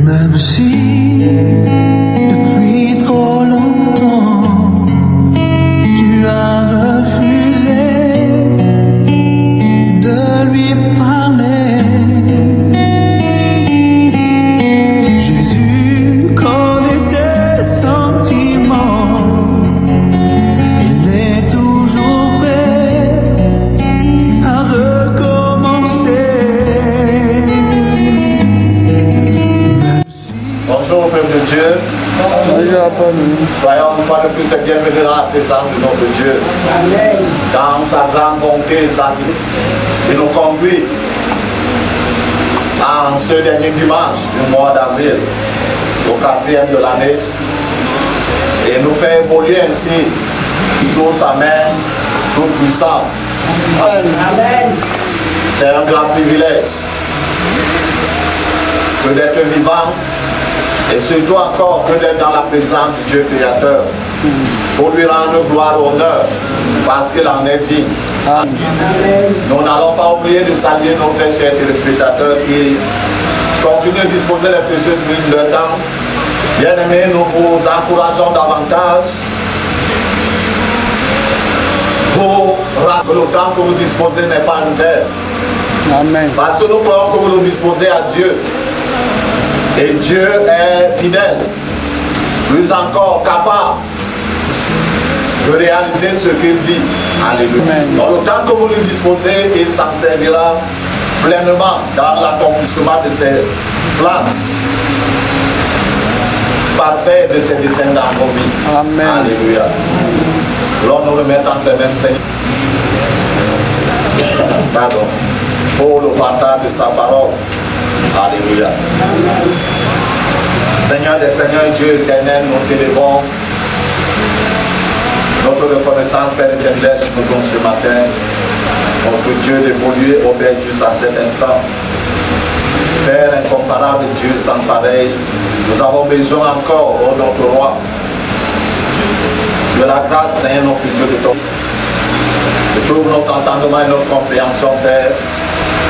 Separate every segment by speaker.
Speaker 1: Même si depuis trop longtemps tu as refusé de lui parler, Jésus connaît tes sentiments, il est toujours prêt à recommencer.
Speaker 2: Bonjour peuple de Dieu. Soyons une fois de plus bienvenus dans la présence de notre Dieu. Dans sa grande bonté et sa vie, il nous conduit en ce dernier dimanche du mois d'avril, au 4e de l'année, et nous fait évoluer ainsi sous sa main toute puissante. Amen. C'est un grand privilège que d'être vivant, et surtout encore que d'être dans la présence du Dieu créateur, pour lui rendre gloire et honneur, parce qu'il en est digne. Amen. Nous n'allons pas oublier de saluer nos très chers téléspectateurs qui continuent de disposer des précieuses minutes de leur temps. Bien aimés, nous vous encourageons davantage. Le temps que vous disposez n'est pas un verre. Amen. Parce que nous croyons que vous nous disposez à Dieu. Et Dieu est fidèle, plus encore capable de réaliser ce qu'il dit. Alléluia. Dans le temps que vous lui disposez, il s'en servira pleinement dans l'accomplissement de ses plans parfaits de ses desseins dans nos vies. Amen. Alléluia. L'on nous remet entre les mêmes Seigneur. Pardon. Pour le partage de sa parole. Alléluia. Seigneur des Seigneurs, Dieu éternel, nous t'élevons. Notre reconnaissance, Père éternel, nous donnons ce matin. Notre Dieu d'évoluer au Père juste à cet instant. Père incomparable, Dieu sans pareil, nous avons besoin encore, ô notre roi, de la grâce, Seigneur, notre Dieu de ton. Tu trouves notre entendement et notre compréhension, Père.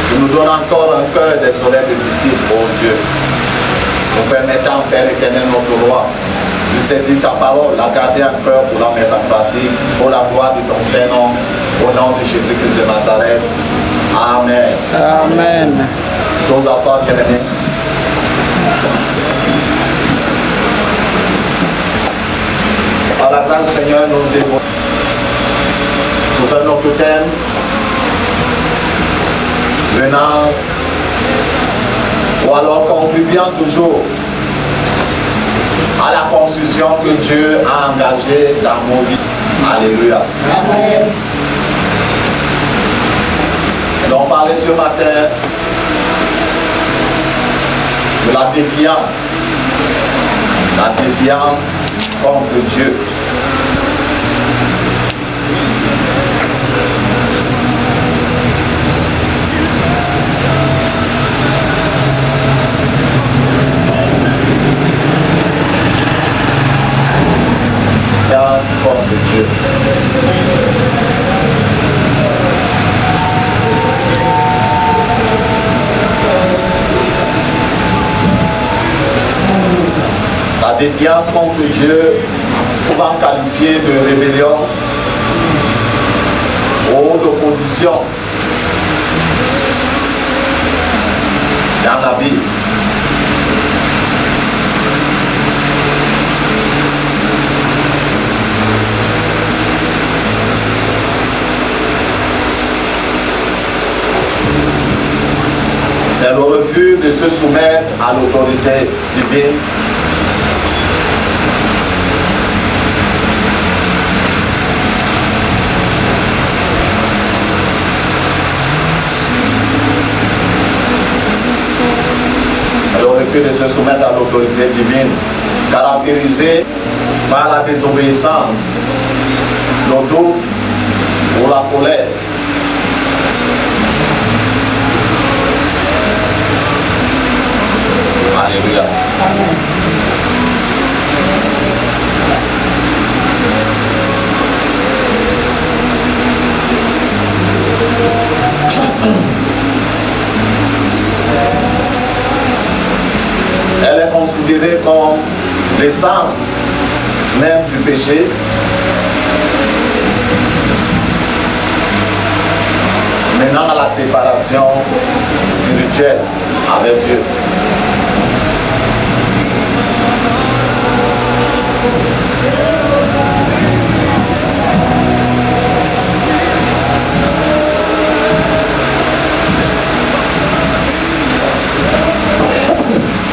Speaker 2: Tu nous donnes encore un cœur des oreilles de disciples, ô Dieu. Nous permettant, Père éternel, notre roi, de saisir ta parole, la garder en cœur pour la mettre en pratique, pour la gloire de ton Saint-Nom, au nom de Jésus-Christ de Nazareth. Amen.
Speaker 3: Amen.
Speaker 2: Tous d'accord, bien-aimés. Par la grâce du Seigneur, nous évoluons sous un autre thème, venant ou alors contribuant toujours à la construction que Dieu a engagée dans nos vies. Alléluia. Amen. Nous allons parler ce matin de la défiance. La défiance contre Dieu. Défiance contre Dieu. La défiance contre Dieu, souvent qualifiée de rébellion ou d'opposition dans la Bible. C'est le refus de se soumettre à l'autorité divine. Le refus de se soumettre à l'autorité divine, caractérisé par la désobéissance, le doute ou la colère. Alléluia. Amen. considéré comme l'essence même du péché. Maintenant à la séparation spirituelle avec Dieu.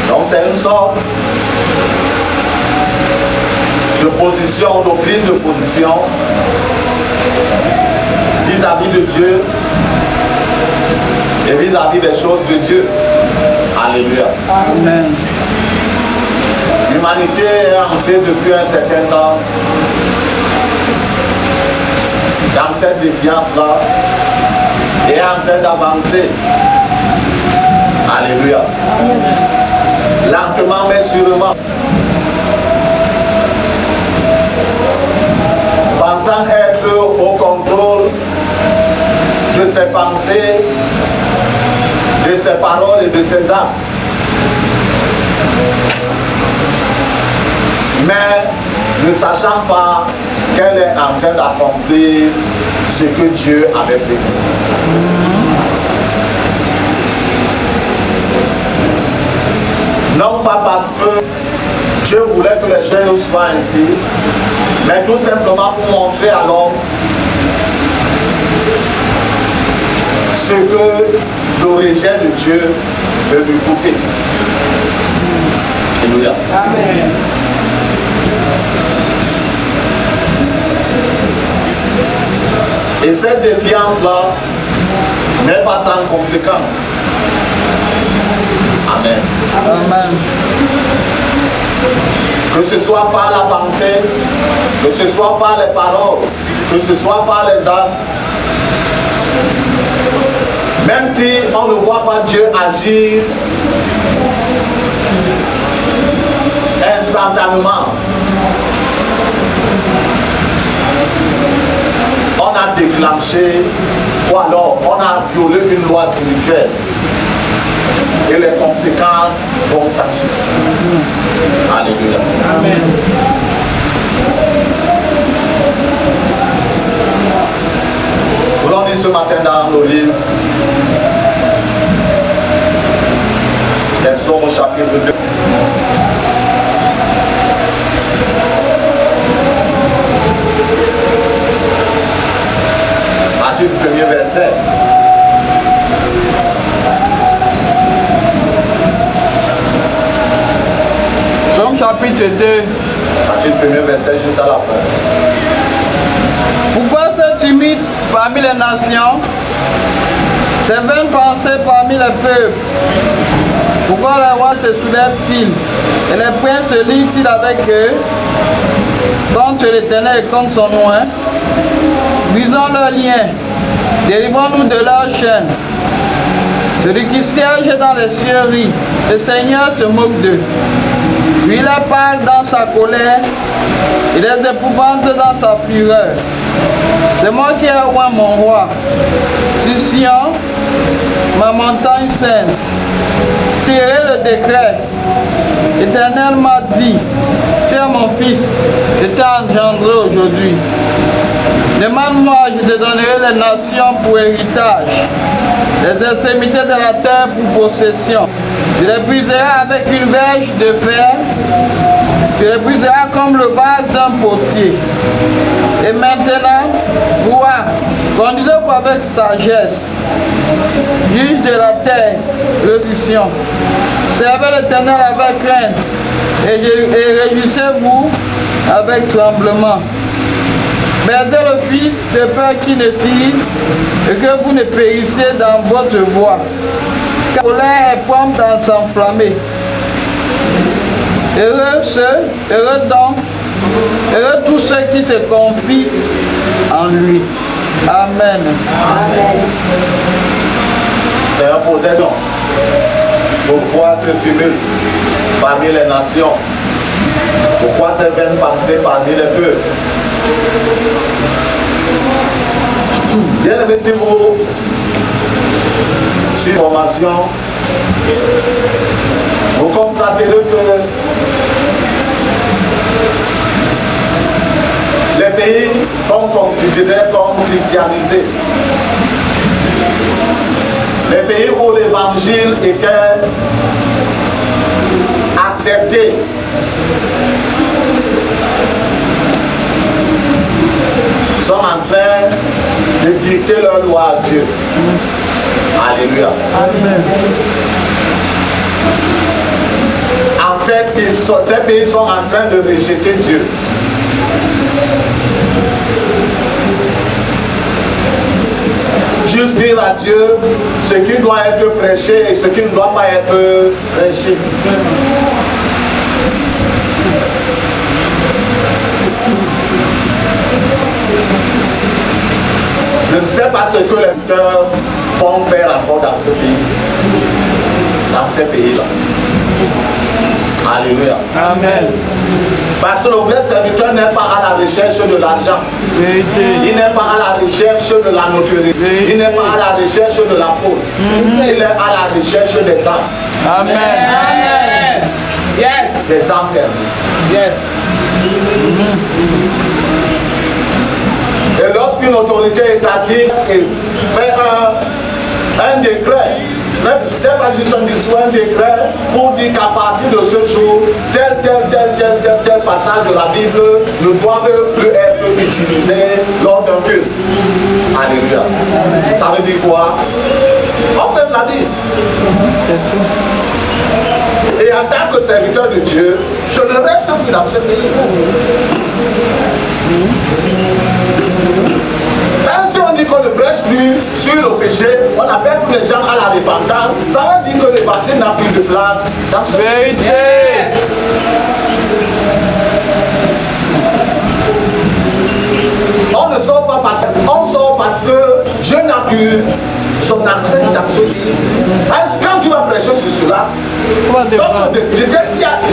Speaker 2: Donc c'est une sorte de position, de prise de position vis-à-vis de Dieu et vis-à-vis des choses de Dieu. Alléluia.
Speaker 3: Amen.
Speaker 2: L'humanité est entrée depuis un certain temps dans cette défiance-là et est en train d'avancer. Alléluia. Lentement mais sûrement. Pensant être au contrôle de ses pensées, de ses paroles et de ses actes. Mais ne sachant pas qu'elle est en train d'accomplir ce que Dieu avait prévu. Non pas parce que Dieu voulait que les choses soient ainsi, mais tout simplement pour montrer à l'homme ce que le rejet de Dieu peut lui coûter. Alléluia.
Speaker 3: Amen.
Speaker 2: Et cette défiance-là n'est pas sans conséquence. Amen.
Speaker 3: Amen.
Speaker 2: Que ce soit par la pensée, que ce soit par les paroles, que ce soit par les actes. Même si on ne voit pas Dieu agir instantanément, on a déclenché ou alors on a violé une loi spirituelle et les conséquences vont s'assurer. Alléluia.
Speaker 3: Amen.
Speaker 2: Voulons dire ce matin dans nos livres, elles sont au chapitre 2. À partir du premier verset.
Speaker 3: Somme chapitre 2.
Speaker 2: À partir du premier verset jusqu'à la fin.
Speaker 3: Pourquoi se timide parmi les nations, ces vaines pensées parmi les peuples? Pourquoi les rois se soulèvent-ils et les princes se lient-ils avec eux contre l'Éternel et contre son nom? Brisons leurs liens, délivrons-nous de leurs chaînes. Celui qui siège dans les cieux rit, le Seigneur se moque d'eux. Puis il parle dans sa colère, il les épouvante dans sa fureur. C'est moi qui ai oint mon roi, sur Sion, ma montagne sainte. Tirez le décret. L'Éternel m'a dit, tu es mon fils, je t'ai engendré aujourd'hui. Demande-moi, je te donnerai les nations pour héritage, les extrémités de la terre pour possession. Je les briserai avec une verge de fer, je les briserai comme le vase d'un potier. Et maintenant, roi, conduisez-vous avec sagesse, juge de la terre, le Sion. Servez l'Éternel avec crainte et réjouissez-vous avec tremblement. Perdez le fils de peur qui ne cite et que vous ne périssiez dans votre voie. Car la colère est prompte à s'enflammer. Heureux ceux, heureux donc, heureux tous ceux qui se confient en lui. Amen. Amen.
Speaker 2: C'est une possession. Pourquoi ce tumulte parmi les nations? Pourquoi ces vaines pensées parmi les peuples? Bien aimé, si vous suivez formation, vous constaterez que qu'on considérait comme christianisés. Les pays où l'évangile était accepté. Sont en train de dicter leur loi à Dieu. Alléluia.
Speaker 3: Amen.
Speaker 2: En fait, ces pays sont en train de rejeter Dieu. Juste dire à Dieu ce qui doit être prêché et ce qui ne doit pas être prêché. Je ne sais pas ce que les pasteurs vont faire encore dans ce pays, dans ces pays-là. Alléluia.
Speaker 3: Amen.
Speaker 2: Parce que le vrai serviteur n'est pas à la recherche de l'argent. Il n'est pas à la recherche de la notoriété. Il n'est pas à la recherche de la faute. Il est à la recherche des âmes.
Speaker 3: Amen. Amen. Yes.
Speaker 2: Des âmes perdues.
Speaker 3: Yes.
Speaker 2: Et lorsqu'une autorité étatique fait un décret, ce n'est pas juste un discours, un décret pour dire qu'à partir de ce jour, tel passage de la Bible ne doit plus être utilisé lors d'un culte. Alléluia. Ça veut dire quoi? On peut la dire. Et en tant que serviteur de Dieu, je ne reste plus dans ce pays. Même si on dit qu'on ne prêche plus sur le péché, on appelle tous les gens à la repentance, ça veut dire que l'évangile n'a plus de place dans ce pays. On ne sort pas parce que Dieu n'a plus son accès dans ce pays. Quand tu vas prêcher sur cela, il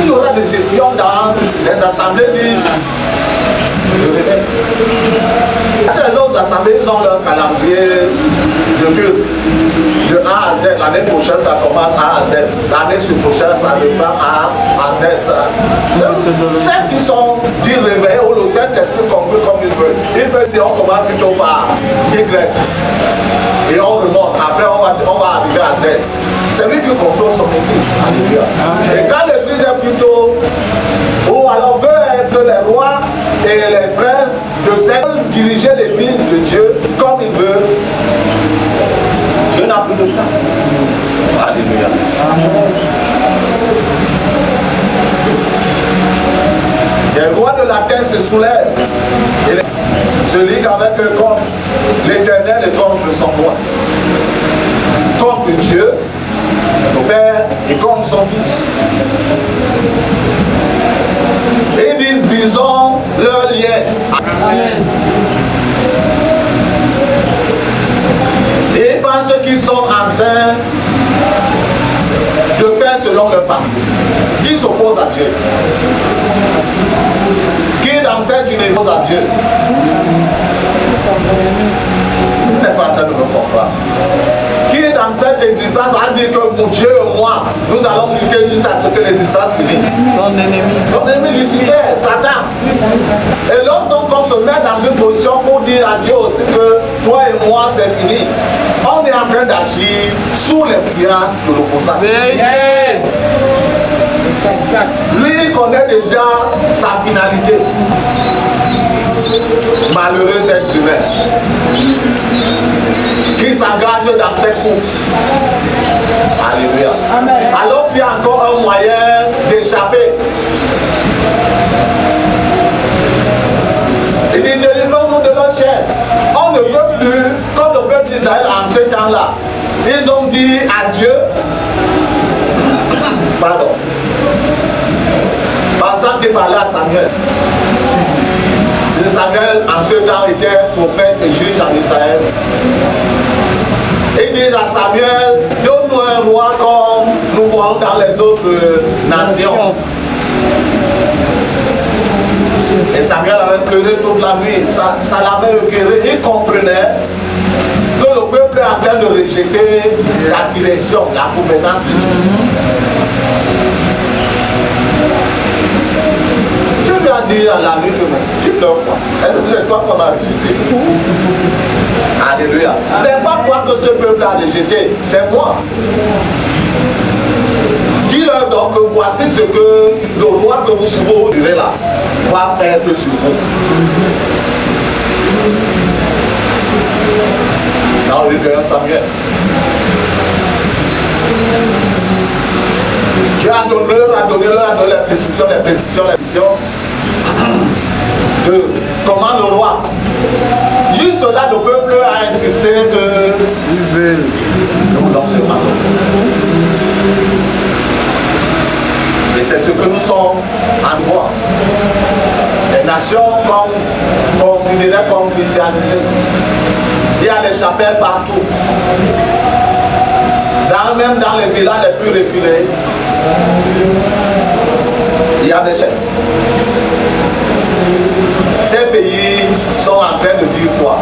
Speaker 2: y aura des espions dans les assemblées libres. Les autres assemblées, ils ont leur calendrier de culte. De A à Z, l'année prochaine ça commence A à Z. L'année prochaine ça reprend A à Z. Ceux qui sont dits réveillés ou le Saint-Esprit conclut comme il veut. Il veut dire on commence plutôt par Y. Et on remonte. Après on va arriver à Z. C'est lui qui contrôle son église. Alléluia. Et quand l'église est plutôt ou alors veut être les rois et les princes de diriger l'église de Dieu comme il veut, Dieu n'a plus de place. Alléluia. Les rois de la terre se soulèvent et se liguent avec eux contre l'Éternel et contre son roi. Contre Dieu, le Père, et contre son Fils. Et disons leur lien. Amen. Et parce qu'ils sont en train de faire selon leur pensée. Qui s'oppose à Dieu? Qui dans cette unité s'oppose à Dieu? Vous n'êtes pas en train de me comprendre. Qui dans cette existence a dit que mon Dieu et moi, nous allons lutter jusqu'à ce que l'existence finisse? Son ennemi Lucifer, Satan. Et lorsque on se met dans une position pour dire à Dieu aussi que toi et moi c'est fini, on est en train d'agir sous l'influence de l'opposant.
Speaker 3: Yes.
Speaker 2: Lui il connaît déjà sa finalité. Malheureux être humain qui s'engage dans cette course. Alléluia. Amen. Alors qu'il y a encore un moyen d'échapper. Il dit délivrons-nous de nos chaînes. On ne veut plus, comme le peuple d'Israël en ce temps-là, ils ont dit à Dieu, pardon, pensant qu'il parlait à Samuel. Samuel en ce temps était prophète et juge en Israël. Ils disent à Samuel, donne-nous un roi comme nous voyons dans les autres nations. Et Samuel avait pleuré toute la nuit, ça l'avait éclairé. Il comprenait que le peuple est en train de rejeter la direction, la gouvernance de Dieu. Dieu lui a dit à la nuit, tu pleures quoi? Est-ce que vous êtes c'est toi qu'on a rejeté. Alléluia. C'est pas toi que ce peuple a rejeté, c'est moi. Dis-leur donc que voici ce que le roi que vous direz là va faire sur vous. Dans le 1 Samuel. Dieu a donné les précisions de comment le roi. Juste là, le peuple a insisté que nous lançons pas. Et c'est ce que nous sommes en droit. Les nations considérées comme christianisées. Il y a des chapelles partout. Même dans les villages les plus reculés, il y a des chefs. Ces pays sont en train de dire quoi?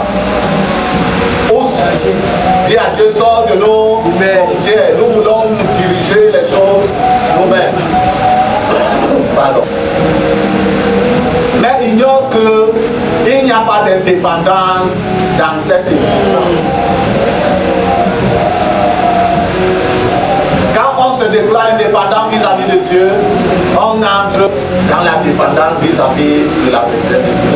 Speaker 2: Dis à Dieu, sort de nos frontières. Nous voulons diriger les choses nous-mêmes. Pardon. Mais ignore qu'il n'y a pas d'indépendance dans cette existence. Quand on se déclare indépendant vis-à-vis de Dieu, on entre dans la dépendance vis-à-vis de la personne de Dieu.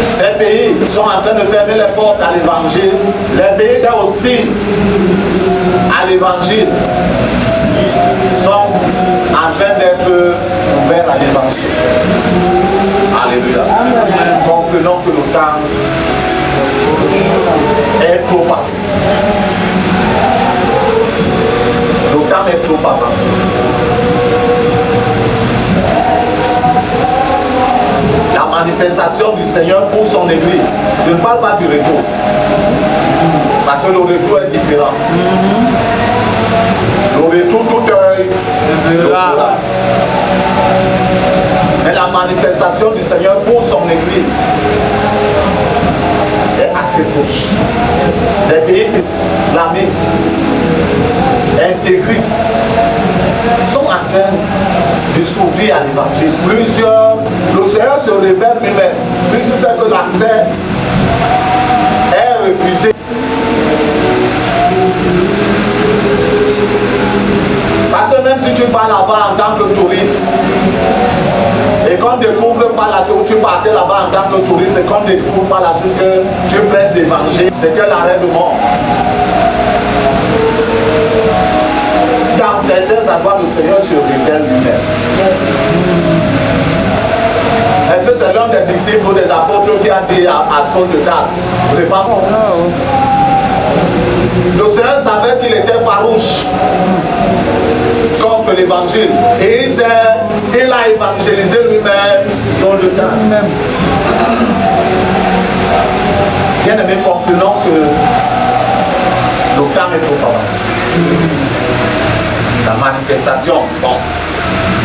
Speaker 2: Ces pays sont en train de fermer les portes à l'évangile. Les pays qui sont hostiles à l'évangile sont en train d'être ouverts à l'évangile. Alléluia. Comprenons que le temps est trop avancé. Le temps est trop avancé. La manifestation du Seigneur pour son Église. Je ne parle pas du retour. Parce que le retour est différent. Le retour, tout œil le verra. Mais la manifestation du Seigneur pour son Église est assez proche. Les pays islamiques, intégristes, sont en train de s'ouvrir à l'évangile. Le Seigneur se révèle lui-même, puisque c'est que l'accès est refusé. Parce que même si tu pars là-bas en tant que touriste, et qu'on ne découvre pas la suite, où tu partais là-bas en tant que touriste, et qu'on ne découvre pas la suite que tu prêches d'évangile, c'est que l'arrêt de mort. Dans certains endroits, le Seigneur se révèle lui-même. Est-ce que c'est l'un des disciples ou des apôtres qui a dit à Saul de Tarse, prépare-moi? Le Seigneur savait qu'il était farouche contre l'évangile. Et il a évangélisé lui-même Saul de Tarse. Bien aimé, comprenons que le temps est trop avancé. La manifestation, bon,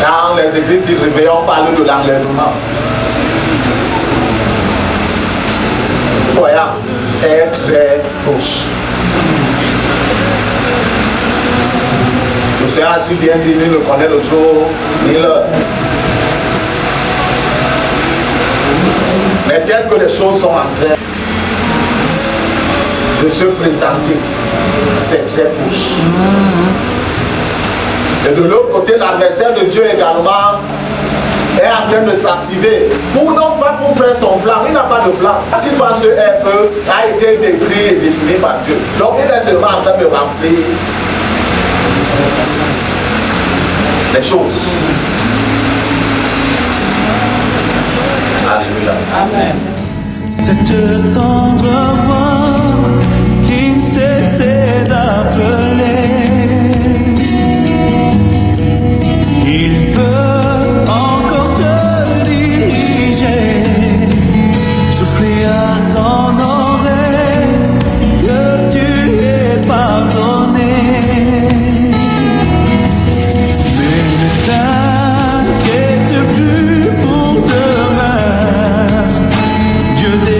Speaker 2: dans les églises du réveillon, on parle de l'enlèvement. Croyant est très proche. Le Seigneur a su bien dit, il ne connaît le jour ni l'heure. Mais tel que les choses sont en train de se présenter, c'est très proche. Et de l'autre côté, l'adversaire de Dieu également est en train de s'activer. Non pas pour faire son plan, il n'a pas de plan. Ce qu'il pense être a été décrit et défini par Dieu. Donc il est seulement en train de remplir les choses. Alléluia.
Speaker 1: Amen. Cette tendre voix